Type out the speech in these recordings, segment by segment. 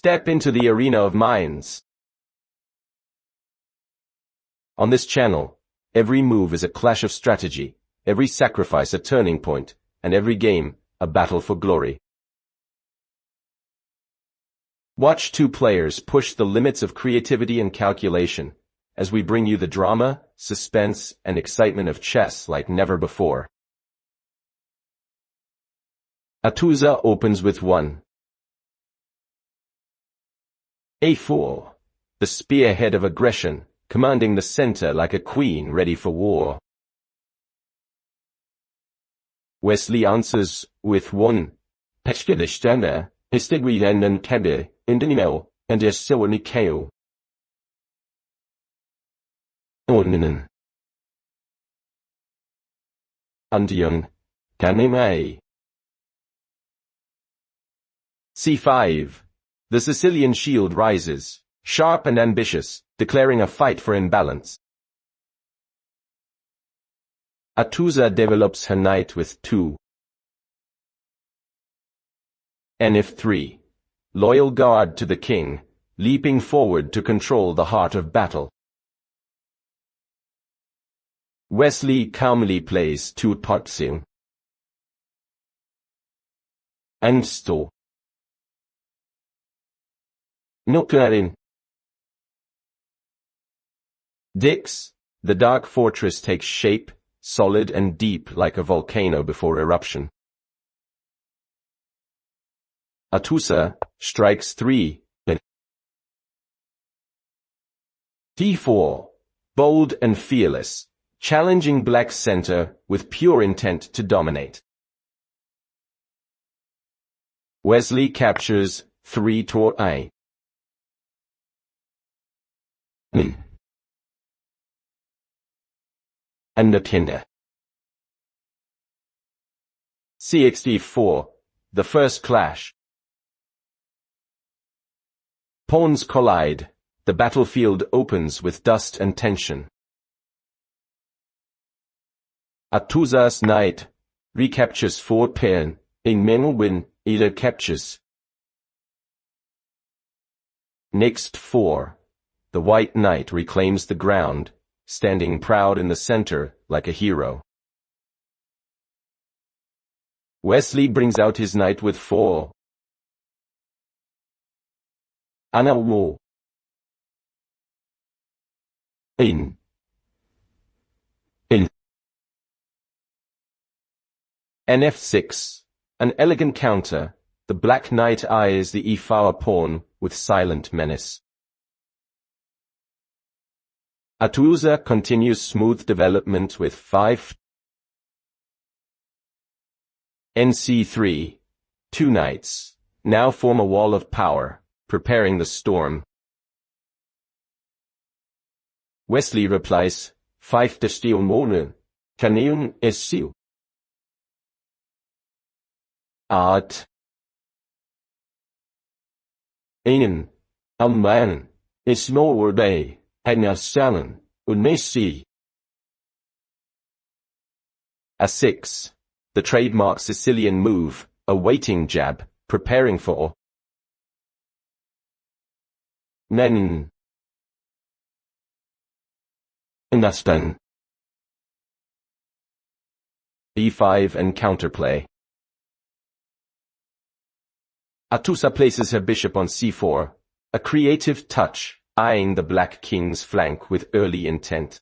Step into the arena of minds. On this channel, every move is a clash of strategy, every sacrifice a turning point, and every game a battle for glory. Watch two players push the limits of creativity and calculation, as we bring you the drama, suspense, and excitement of chess like never before. Atousa opens with 1. A4, the spearhead of aggression, commanding the center like a queen ready for war. Wesley answers with 1. Peshkedishtana, Histigrian Kebe, Indinimel, and Yesiwanikeo. Ordnen. Iyong, Kanime. C5. The Sicilian shield rises, sharp and ambitious, declaring a fight for imbalance. Atousa develops her knight with 2. Nf3. Loyal guard to the king, leaping forward to control the heart of battle. Wesley calmly plays 2 Pourkashiyan. And Sto. Nukarin. Dix, the dark fortress takes shape, solid and deep like a volcano before eruption. Atousa strikes 3. D4, bold and fearless, challenging black's center with pure intent to dominate. Wesley captures 3 Tor-I. And the Tinder. CXD4, the first clash. Pawns collide, the battlefield opens with dust and tension. Atousa's knight recaptures 4 piliin, win, either captures. Next 4, the white knight reclaims the ground, standing proud in the center like a hero. Wesley brings out his knight with 4. Anawo. In. Nf6, an elegant counter, the black knight eyes the e4 pawn with silent menace. Atousa continues smooth development with 5. Nc3, 2 knights, now form a wall of power, preparing the storm. Wesley replies, 5 Destilmone, Kaneun Esiu. Art. Einen, Amman, Ismorday. A6, the trademark Sicilian move, a waiting jab, preparing for. Nen. Understand. E5 and counterplay. Atousa places her bishop on c4, a creative touch, eyeing the black king's flank with early intent.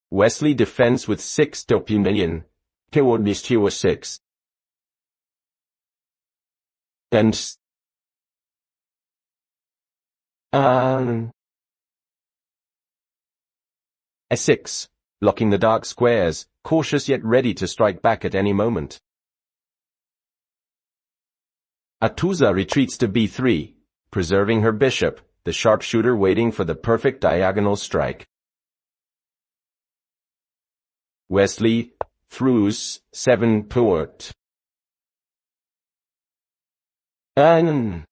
Wesley defends with 6 piliin, Kewodnistiwa 6. And A6, locking the dark squares, cautious yet ready to strike back at any moment. Atousa retreats to b3, preserving her bishop, the sharpshooter waiting for the perfect diagonal strike. Wesley throws 7 Port. Anli.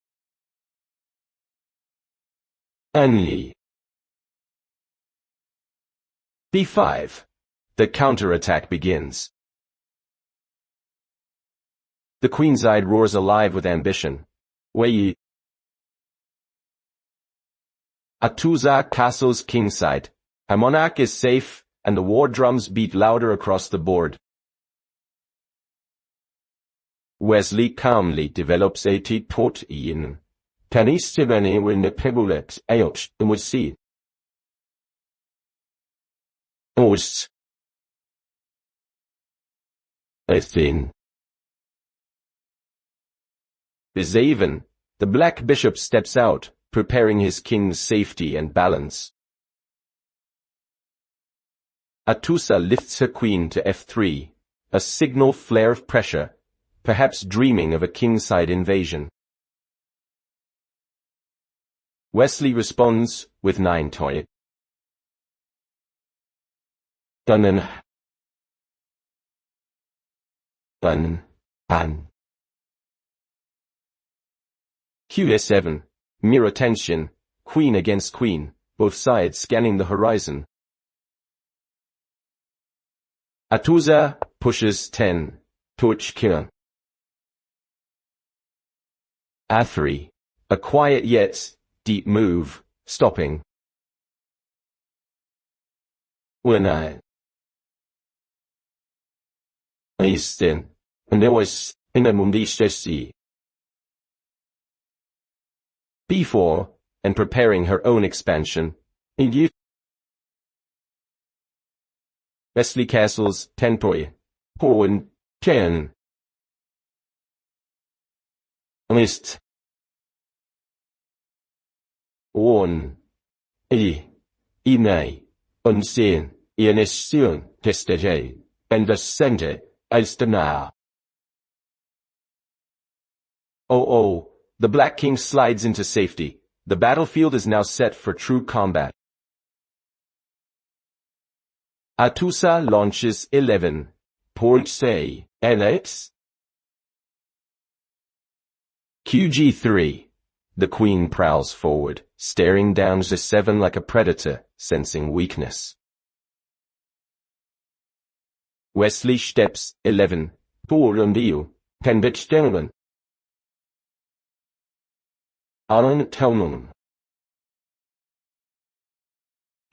b5. The counterattack begins. The queen's eye roars alive with ambition. Way. Atousa castle's kingside. Her monarch is safe, and the war drums beat louder across the board. Wesley calmly develops a piliin. Panistivani when the pebulex ayoch and would see. Os. Thin. Bezaven, the black bishop steps out, preparing his king's safety and balance. Atousa lifts her queen to f3, a signal flare of pressure, perhaps dreaming of a kingside invasion. Wesley responds with 9 toy. Dunnen. Pan. QS7, mirror tension, queen against queen, both sides scanning the horizon. Atousa pushes 10, Pourkashiyan. A3, a quiet yet deep move, stopping. When I Easton, and there was in a mundi B4, and preparing her own expansion. In Wesley Castle's 10 toy. Pourkashiyan. 10. List. 1. Ine. Unseen. Ionission. Testage. And the center. Alstana. Oh, the Black King slides into safety. The battlefield is now set for true combat. Atousa launches 11. Pourkashiyan. LX. QG3. The queen prowls forward, staring down G7 like a predator, sensing weakness. Wesley steps 11. Pourkashiyan. Penditstellen. Alan Telman.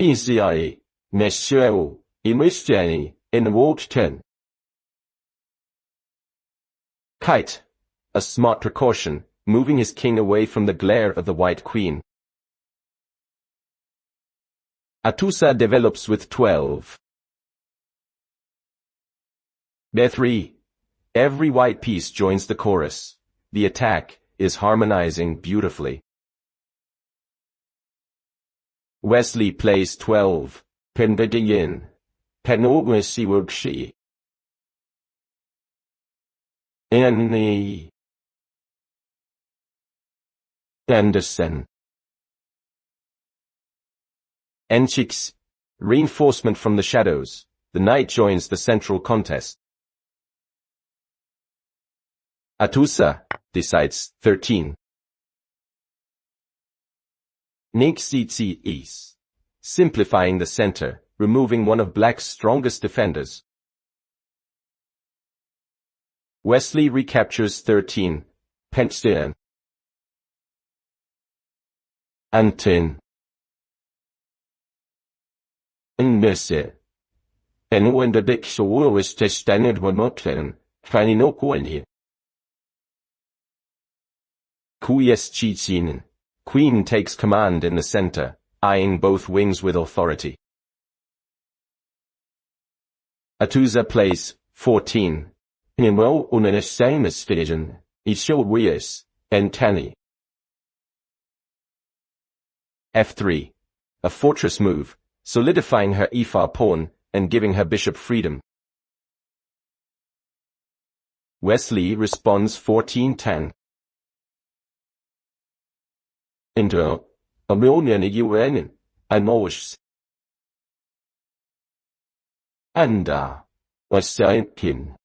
ECI. Monsieur. Imistani. In Walk 10. Kite. A smart precaution, moving his king away from the glare of the white queen. Atousa develops with 12. B3. Every white piece joins the chorus. The attack is harmonizing beautifully. Wesley plays 12. Piliin. Atousa Anderson. N6. Reinforcement from the shadows. The knight joins the central contest. Atousa decides 13. Nixitsi. Simplifying the center, removing one of Black's strongest defenders. Wesley recaptures 13. Pourkashiyan. Antin. Nese. En when the big show was just standard one mountain, finding no coin. QS Queen takes command in the center, eyeing both wings with authority. Atousa plays 14. Well on the same as Fijian, it showed Wias, and Tani. F3. A fortress move, solidifying her e4 pawn, and giving her bishop freedom. Wesley responds 14-10. Into a million UN, and Mosh. And was Kin.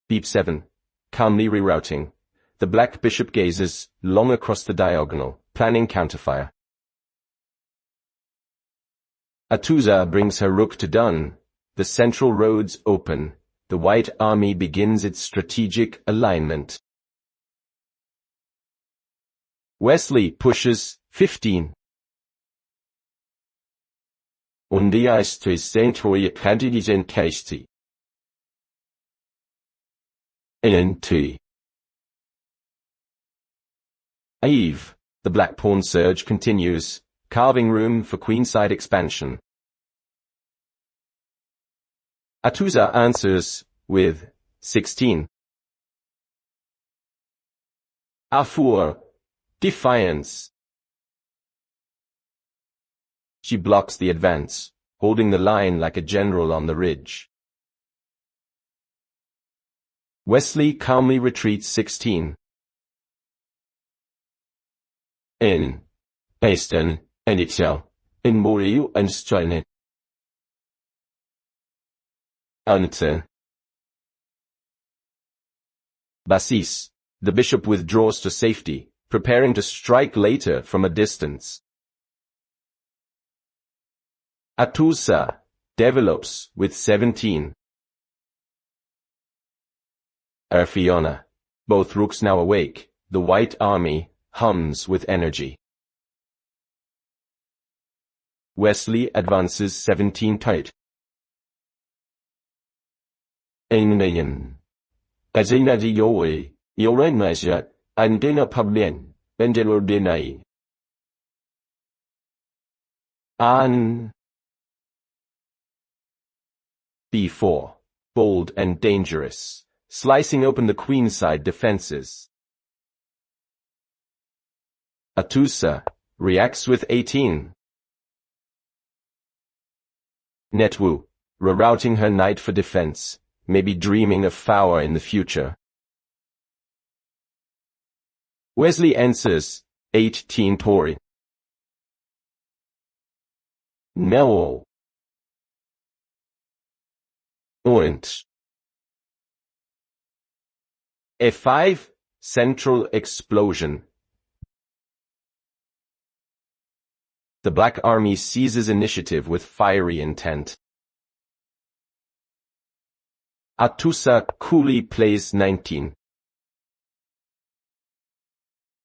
Beep 7. Calmly rerouting. The black bishop gazes long across the diagonal, planning counterfire. Atousa brings her rook to dun. The central roads open, the white army begins its strategic alignment. Wesley pushes 15. Eve. The black pawn surge continues, carving room for queenside expansion. Atousa answers with 16. Afur. Defiance. She blocks the advance, holding the line like a general on the ridge. Wesley calmly retreats 16. In Eastern and Excel, in Moriu and China. Unten. Basis. The bishop withdraws to safety, preparing to strike later from a distance. Atousa develops with 17. Fiona. Both rooks now awake, the white army hums with energy. Wesley advances 17 tight. Endgame. Kazinadi yoe, yoren measure, andena piliin, bendelordinai. An. B4. Bold and dangerous, slicing open the queenside defenses. Atousa reacts with 18. Netwu, rerouting her knight for defense, maybe dreaming of power in the future. Wesley answers 18 Tori. No. Orange. F5, central explosion. The Black Army seizes initiative with fiery intent. Atousa coolly plays 19.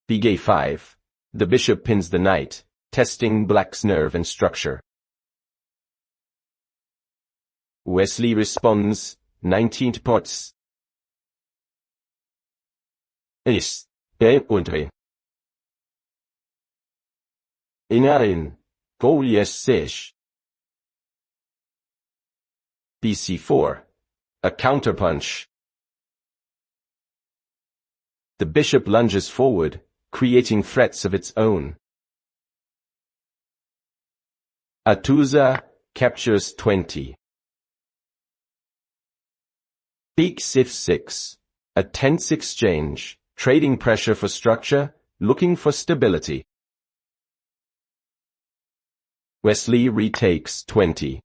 Bg 5. The bishop pins the knight, testing Black's nerve and structure. Wesley responds 19 pots. Is. Untre. Inarin. Go yes sesh. BC4. A counterpunch. The bishop lunges forward, creating threats of its own. Atousa captures 20. Beak Sif 6. A tense exchange, trading pressure for structure, looking for stability. Wesley retakes 20.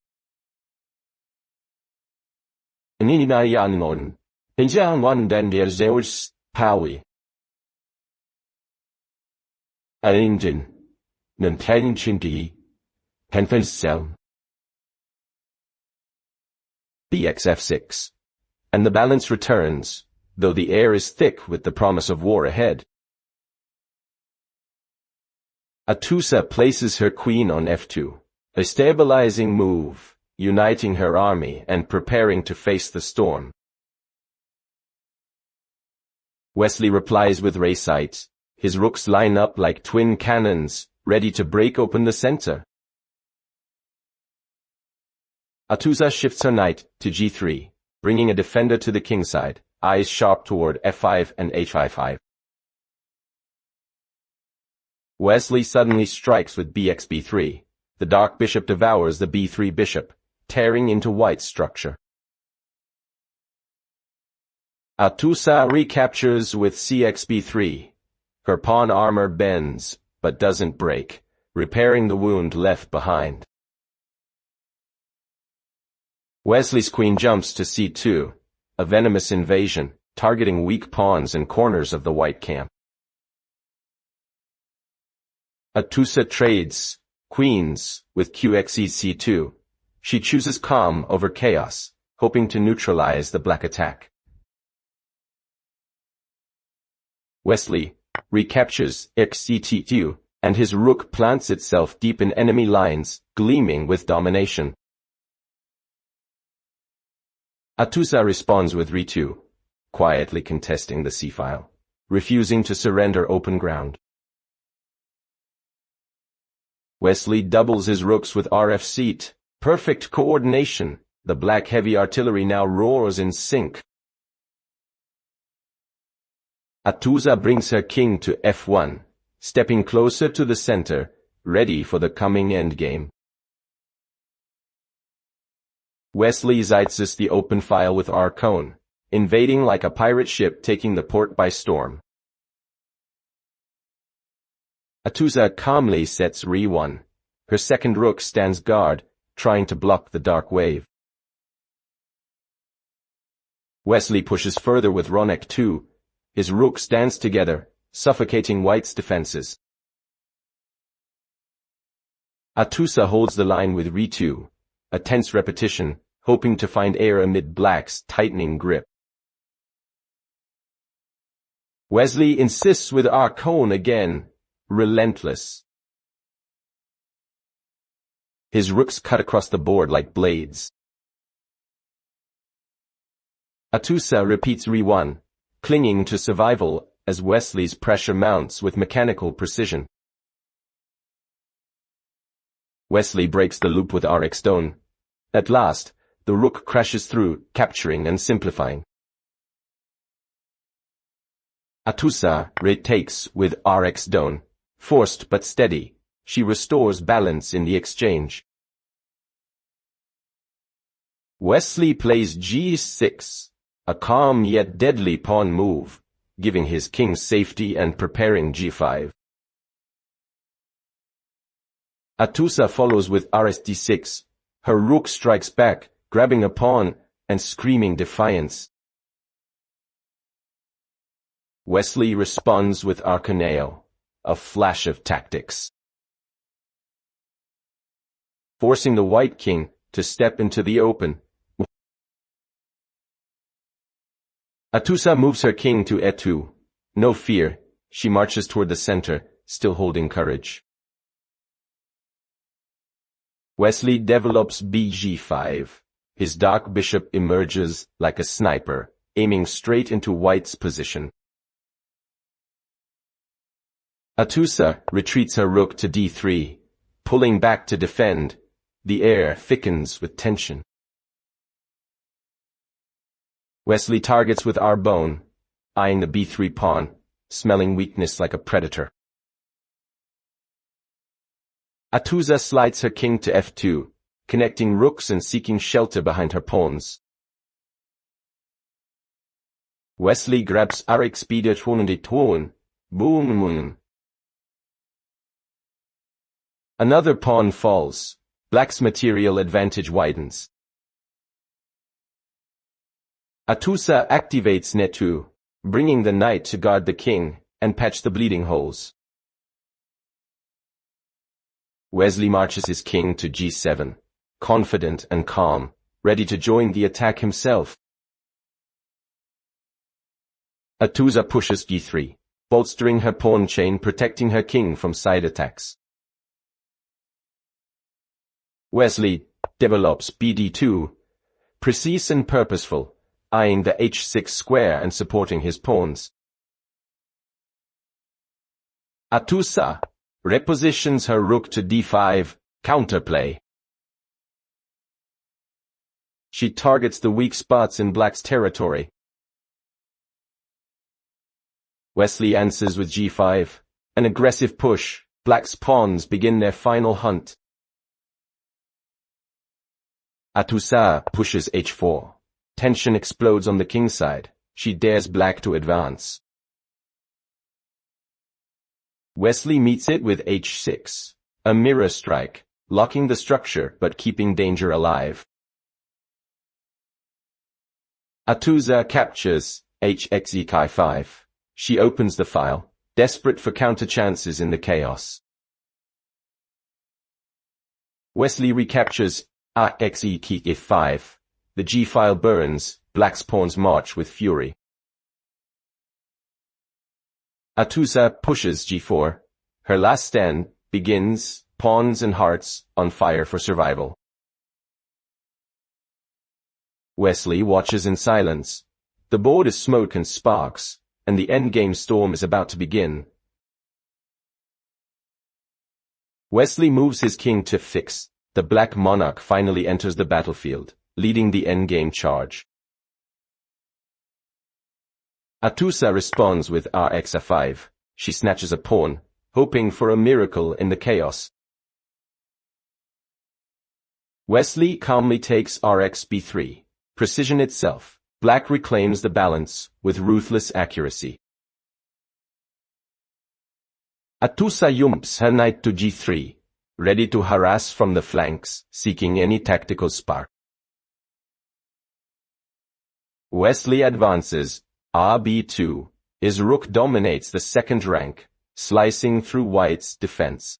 Ninianayanon. Pinjanwan den der Zeus, Powie. Alingen. Nantanin Chindi. Penfelsel. BXF6. And the balance returns, though the air is thick with the promise of war ahead. Atousa places her queen on F2, a stabilizing move, uniting her army and preparing to face the storm. Wesley replies with Racite, his rooks line up like twin cannons, ready to break open the center. Atousa shifts her knight to G3, bringing a defender to the kingside, eyes sharp toward F5 and H5. Wesley suddenly strikes with BXB3. The dark bishop devours the B3 bishop, tearing into white's structure. Atousa recaptures with CXB3. Her pawn armor bends, but doesn't break, repairing the wound left behind. Wesley's queen jumps to C2, a venomous invasion, targeting weak pawns and corners of the white camp. Atousa trades queens with QXE C2. She chooses calm over chaos, hoping to neutralize the black attack. Wesley recaptures xct2, and his rook plants itself deep in enemy lines, gleaming with domination. Atousa responds with re2, quietly contesting the c-file, refusing to surrender open ground. Wesley doubles his rooks with rf-seat. Perfect coordination. The black heavy artillery now roars in sync. Atousa brings her king to f1, stepping closer to the center, ready for the coming endgame. Wesley zitzes the open file with r-cone, invading like a pirate ship taking the port by storm. Atousa calmly sets re1. Her second rook stands guard, trying to block the dark wave. Wesley pushes further with rook 2. His rooks dance together, suffocating white's defenses. Atousa holds the line with re2, a tense repetition, hoping to find air amid black's tightening grip. Wesley insists with r-cone again, relentless. His rooks cut across the board like blades. Atousa repeats re1, clinging to survival as Wesley's pressure mounts with mechanical precision. Wesley breaks the loop with rx-stone. At last, the rook crashes through, capturing and simplifying. Atousa retakes with rx-stone. Forced but steady, she restores balance in the exchange. Wesley plays g6, a calm yet deadly pawn move, giving his king safety and preparing g5. Atousa follows with rsd6. Her rook strikes back, grabbing a pawn and screaming defiance. Wesley responds with arcaneo, a flash of tactics, forcing the white king to step into the open. Atousa moves her king to e2. No fear, she marches toward the center, still holding courage. Wesley develops bg5. His dark bishop emerges like a sniper, aiming straight into white's position. Atousa retreats her rook to d3, pulling back to defend. The air thickens with tension. Wesley targets with r-bone, eyeing the b3 pawn, smelling weakness like a predator. Atousa slides her king to f2, connecting rooks and seeking shelter behind her pawns. Wesley grabs rx b2, boom. Another pawn falls. Black's material advantage widens. Atousa activates ne2, bringing the knight to guard the king and patch the bleeding holes. Wesley marches his king to g7, confident and calm, ready to join the attack himself. Atousa pushes g3, bolstering her pawn chain, protecting her king from side attacks. Wesley develops bd2, precise and purposeful, eyeing the h6 square and supporting his pawns. Atousa repositions her rook to d5, counterplay. She targets the weak spots in black's territory. Wesley answers with g5, an aggressive push. Black's pawns begin their final hunt. Atousa pushes h4. Tension explodes on the king's side. She dares black to advance. Wesley meets it with h6, a mirror strike, locking the structure but keeping danger alive. Atousa captures hxek5. She opens the file, desperate for counter chances in the chaos. Wesley recaptures rxek5, The g-file burns, black's pawns march with fury. Atousa pushes g4. Her last stand begins, pawns and hearts on fire for survival. Wesley watches in silence. The board is smoke and sparks, and the endgame storm is about to begin. Wesley moves his king to f6. The black monarch finally enters the battlefield, leading the endgame charge. Atousa responds with rx5. She snatches a pawn, hoping for a miracle in the chaos. Wesley calmly takes rx b3. Precision itself. Black reclaims the balance with ruthless accuracy. Atousa jumps her knight to g3, ready to harass from the flanks, seeking any tactical spark. Wesley advances. rb2. His rook dominates the second rank, slicing through white's defense.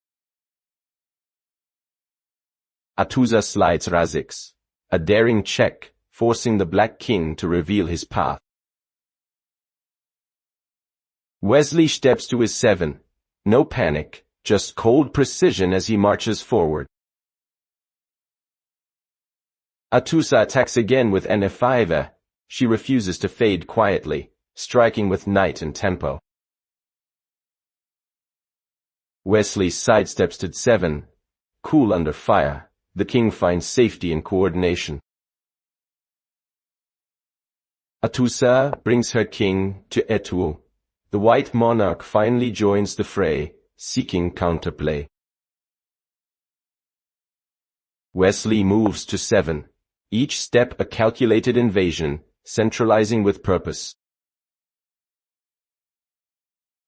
Atousa slides razix, a daring check, forcing the black king to reveal his path. Wesley steps to his 7. No panic, just cold precision as he marches forward. Atousa attacks again with nf5. She refuses to fade quietly, striking with knight and tempo. Wesley sidesteps to 7. Cool under fire, the king finds safety in coordination. Atousa brings her king to e2. The white monarch finally joins the fray, seeking counterplay. Wesley moves to 7. Each step a calculated invasion, centralizing with purpose.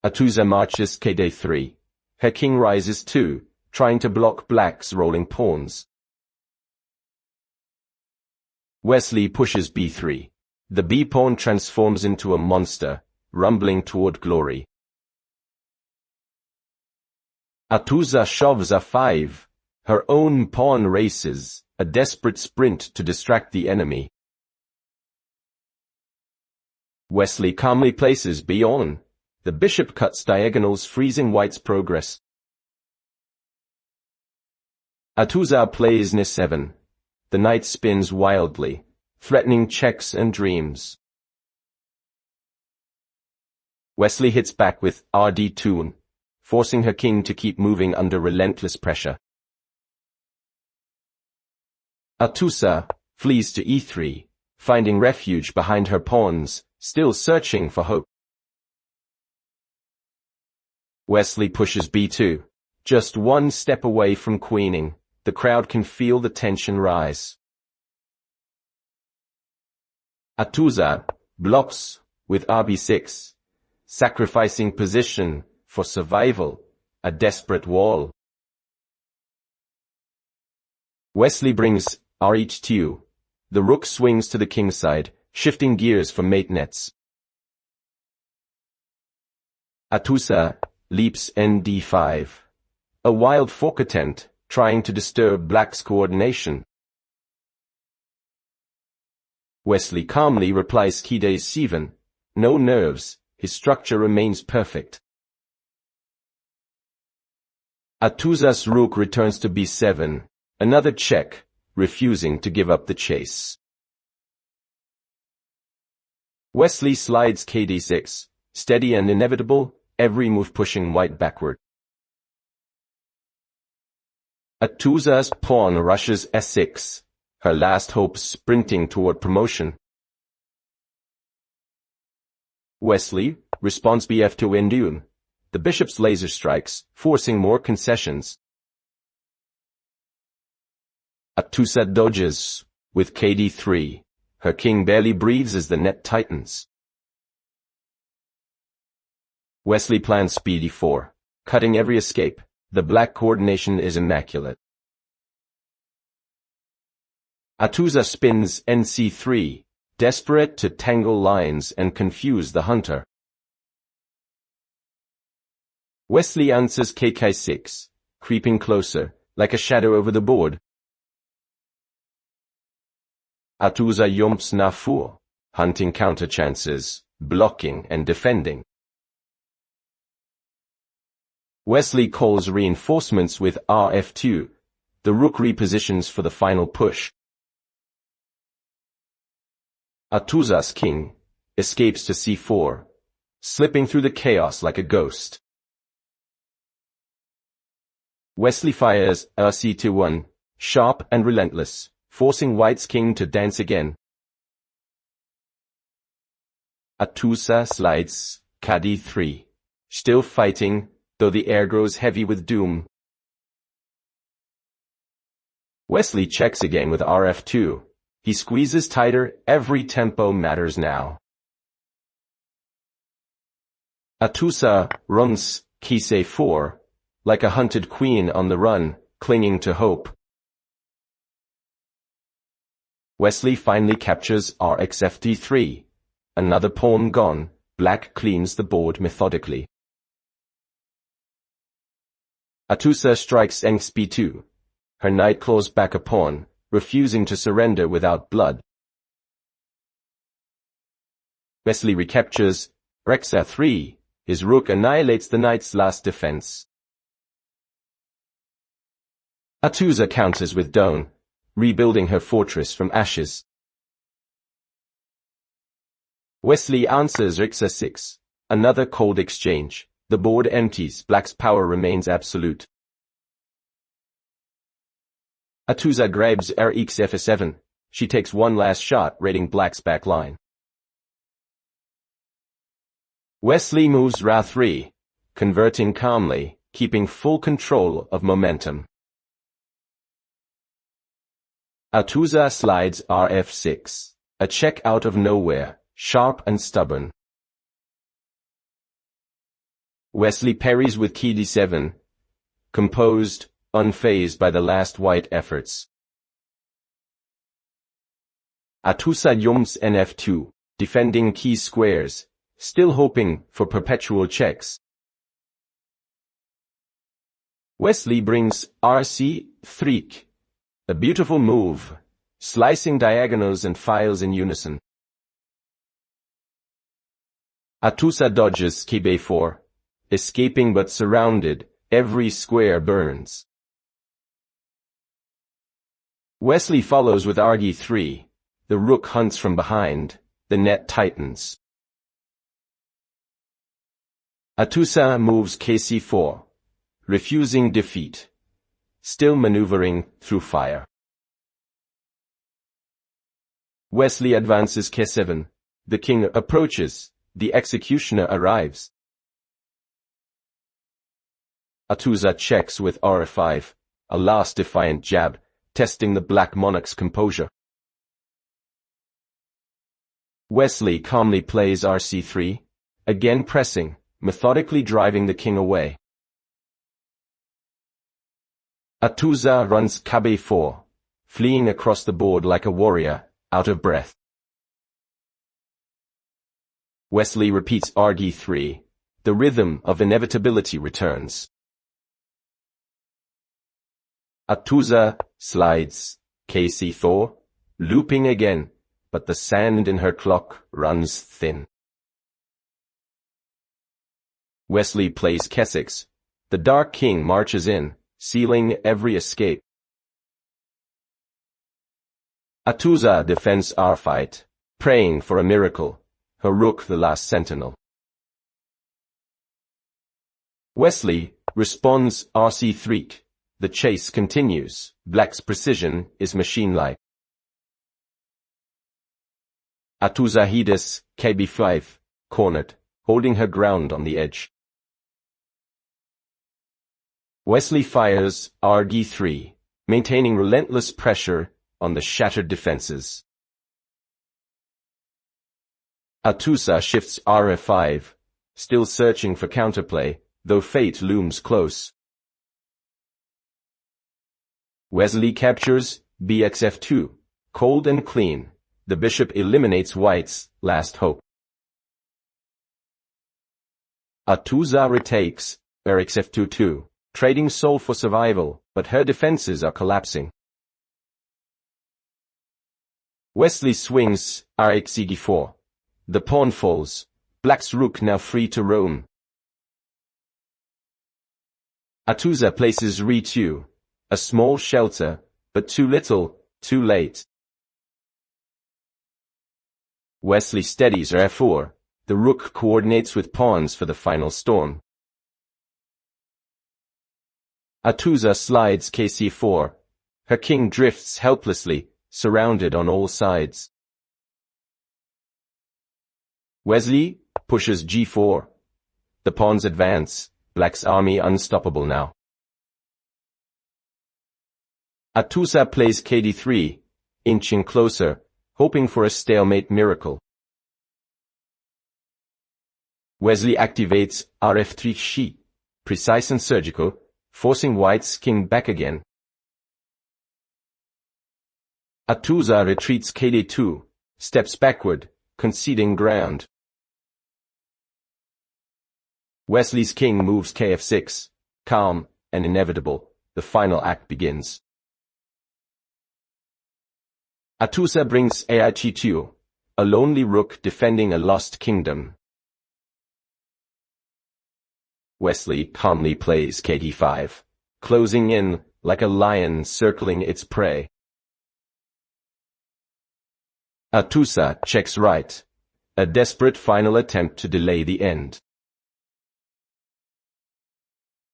Atousa marches kd3. Her king rises too, trying to block black's rolling pawns. Wesley pushes b3. The b-pawn transforms into a monster, rumbling toward glory. Atousa shoves a5. Her own pawn races, a desperate sprint to distract the enemy. Wesley calmly places b-on. The bishop cuts diagonals, freezing white's progress. Atousa plays n7. The knight spins wildly, threatening checks and dreams. Wesley hits back with rd2, forcing her king to keep moving under relentless pressure. Atousa flees to e3, finding refuge behind her pawns, still searching for hope. Wesley pushes b2, just one step away from queening. The crowd can feel the tension rise. Atousa blocks with rb6, sacrificing position for survival, a desperate wall. Wesley brings rh2. The rook swings to the king's side, shifting gears for mate nets. Atousa leaps nd5. A wild fork attempt, trying to disturb black's coordination. Wesley calmly replies kd7. No nerves, his structure remains perfect. Atousa's rook returns to b7. Another check, refusing to give up the chase. Wesley slides kd6, steady and inevitable, every move pushing white backward. Atousa's pawn rushes s6, her last hope sprinting toward promotion. Wesley responds bf to endgame. The bishop's laser strikes, forcing more concessions. Atousa dodges with kd3. Her king barely breathes as the net tightens. Wesley plans bd4, cutting every escape. The black coordination is immaculate. Atousa spins nc3, desperate to tangle lines and confuse the hunter. Wesley answers kk6, creeping closer, like a shadow over the board. Atousa yumps nafur, hunting counter chances, blocking and defending. Wesley calls reinforcements with rf2. The rook repositions for the final push. Atousa's king escapes to c4, slipping through the chaos like a ghost. Wesley fires rc1, sharp and relentless, forcing white's king to dance again. Atousa slides kd3, still fighting, though the air grows heavy with doom. Wesley checks again with rf2. He squeezes tighter, every tempo matters now. Atousa runs kc4, like a hunted queen on the run, clinging to hope. Wesley finally captures rxfd3. Another pawn gone, black cleans the board methodically. Atousa strikes b2. Her knight claws back a pawn, refusing to surrender without blood. Wesley recaptures rx3. His rook annihilates the knight's last defense. Atousa counters with Doan, rebuilding her fortress from ashes. Wesley answers rx6. Another cold exchange. The board empties, black's power remains absolute. Atousa grabs rxf7. She takes one last shot, raiding black's back line. Wesley moves ra3, converting calmly, keeping full control of momentum. Atousa slides rf6, a check out of nowhere, sharp and stubborn. Wesley parries with kd7, composed, unfazed by the last white efforts. Atousa yumps nf2, defending key squares, still hoping for perpetual checks. Wesley brings rc3, a beautiful move, slicing diagonals and files in unison. Atousa dodges kb4, escaping but surrounded, every square burns. Wesley follows with rg3. The rook hunts from behind, the net tightens. Atousa moves kc4, refusing defeat, still maneuvering through fire. Wesley advances k7. The king approaches, the executioner arrives. Atousa checks with rf5, a last defiant jab, testing the black monarch's composure. Wesley calmly plays rc3, again pressing, methodically driving the king away. Atousa runs kb4, fleeing across the board like a warrior, out of breath. Wesley repeats rg3. The rhythm of inevitability returns. Atousa slides kc4, looping again, but the sand in her clock runs thin. Wesley plays k6. The dark king marches in, sealing every escape. Atousa defends our fight, praying for a miracle, her rook the last sentinel. Wesley responds rc3. The chase continues. Black's precision is machine-like. Atousa heeds kb5, cornered, holding her ground on the edge. Wesley fires rg3, maintaining relentless pressure on the shattered defenses. Atousa shifts rf5, still searching for counterplay, though fate looms close. Wesley captures bxf2, cold and clean. The bishop eliminates white's last hope. Atousa retakes rxf2, trading soul for survival, but her defenses are collapsing. Wesley swings, rxcd4. The pawn falls. Black's rook now free to roam. Atousa places re2. A small shelter, but too little, too late. Wesley steadies f4. The rook coordinates with pawns for the final storm. Atousa slides kc4. Her king drifts helplessly, surrounded on all sides. Wesley pushes g4. The pawns advance. Black's army unstoppable now. Atousa plays kd3, inching closer, hoping for a stalemate miracle. Wesley activates rf3, precise and surgical, forcing White's king back again. Atousa retreats kd2, steps backward, conceding ground. Wesley's king moves kf6, calm and inevitable. The final act begins. Atousa brings aich2, a lonely rook defending a lost kingdom. Wesley calmly plays kd5, closing in like a lion circling its prey. Atousa checks right, a desperate final attempt to delay the end.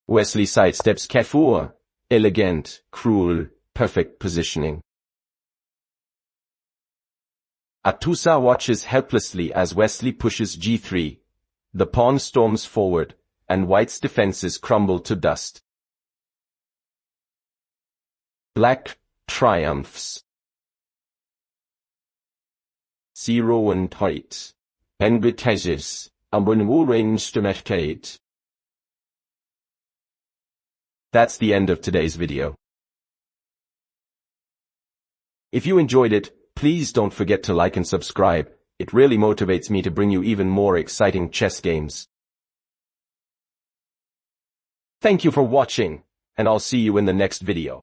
Wesley sidesteps k4, elegant, cruel, perfect positioning. Atousa watches helplessly as Wesley pushes g3. The pawn storms forward, and White's defenses crumble to dust. Black triumphs. 0 and height. Engages, and when all range domesticate. That's the end of today's video. If you enjoyed it, please don't forget to like and subscribe. It really motivates me to bring you even more exciting chess games. Thank you for watching, and I'll see you in the next video.